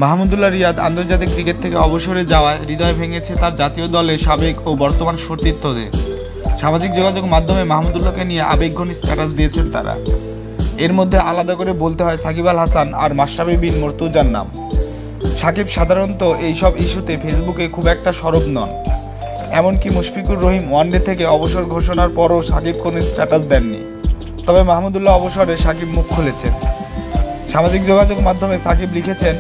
মাহমুদুল্লাহ রিয়াদ আন্তর্জাতিক ক্রিকেট থেকে অবসরে যাওয়ায় হৃদয় ভেঙেছে তার জাতীয় দলের সাবেক ও বর্তমান সতীর্থদের। সামাজিক যোগাযোগ মাধ্যমে মাহমুদুল্লাহকে নিয়ে আবেগঘন স্ট্যাটাস দিয়েছেন তারা। এর মধ্যে আলাদা করে বলতে হয় সাকিব আল হাসান আর মাশরাফি বিন মুর্তজার নাম। সাকিব সাধারণত এইসব ইস্যুতে ফেসবুকে খুব একটা সরব নন। এমনকি মুশফিকুর রহিম ওয়ানডে থেকে অবসর ঘোষণার পরও সাকিব কোনো স্ট্যাটাস দেননি। তবে মাহমুদুল্লাহ অবসরে সাকিব মুখ খুলেছেন। সামাজিক যোগাযোগ মাধ্যমে সাকিব লিখেছেন,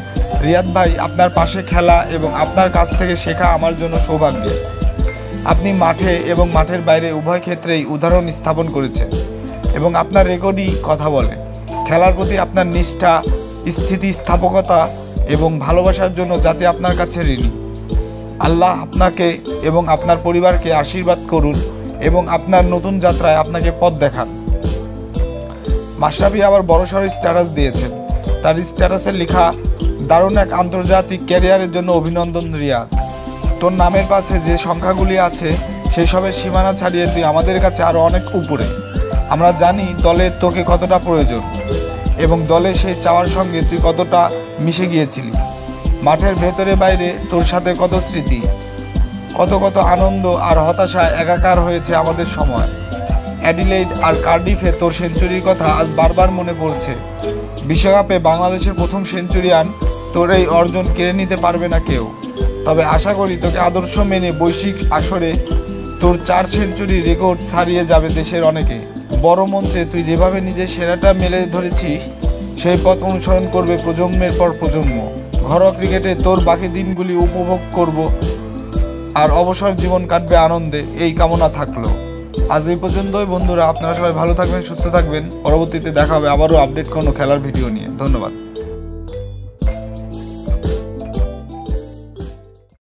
রিয়াদ ভাই, আপনার পাশে খেলা এবং আপনার কাছ থেকে শেখা আমার জন্য সৌভাগ্যের। আপনি মাঠে এবং মাঠের বাইরে উভয় ক্ষেত্রেই উদাহরণ স্থাপন করেছেন এবং আপনার রেকর্ডই কথা বলে। খেলার প্রতি আপনার নিষ্ঠা, স্থিতিস্থাপকতা এবং ভালোবাসার জন্য যাতে আপনার কাছে ঋণী। আল্লাহ আপনাকে এবং আপনার পরিবারকে আশীর্বাদ করুন এবং আপনার নতুন যাত্রায় আপনাকে পথ দেখান। মাশরাফি আবার বড়সড় স্ট্যাটাস দিয়েছেন। তার স্ট্যাটাসে লেখা, দারুণ এক আন্তর্জাতিক ক্যারিয়ারের জন্য অভিনন্দন রিয়াদ। তোর নামের পাশে যে সংখ্যাগুলি আছে সেই সবের সীমানা ছাড়িয়ে তুই আমাদের কাছে আরও অনেক উপরে। আমরা জানি দলের তোকে কতটা প্রয়োজন এবং দলের সেই চাওয়ার সঙ্গে তুই কতটা মিশে গিয়েছিলি। মাঠের ভেতরে বাইরে তোর সাথে কত স্মৃতি, কত আনন্দ আর হতাশায় একাকার হয়েছে আমাদের সময়। অ্যাডিলেইড আর কার্ডিফে তোর সেঞ্চুরির কথা আজ বারবার মনে পড়ছে। বিশ্বকাপে বাংলাদেশের প্রথম সেঞ্চুরিয়ান, তোর এই অর্জন কেড়ে নিতে পারবে না কেউ। তবে আশা করি তোকে আদর্শ মেনে বৈশ্বিক আসরে তোর 4 সেঞ্চুরি রেকর্ড ছাড়িয়ে যাবে দেশের অনেকে। বড় মঞ্চে তুই যেভাবে নিজের সেরাটা মেলে ধরেছিস সেই পথ অনুসরণ করবে প্রজন্মের পর প্রজন্ম। ঘরোয়া ক্রিকেটে তোর বাকি দিনগুলি উপভোগ করব আর অবসর জীবন কাটবে আনন্দে, এই কামনা থাকলো। আজ এই পর্যন্তই বন্ধুরা। আপনারা সবাই ভালো থাকবেন, সুস্থ থাকবেন। পরবর্তীতে দেখা হবে আবারও আপডেট কোনো খেলার ভিডিও নিয়ে। ধন্যবাদ।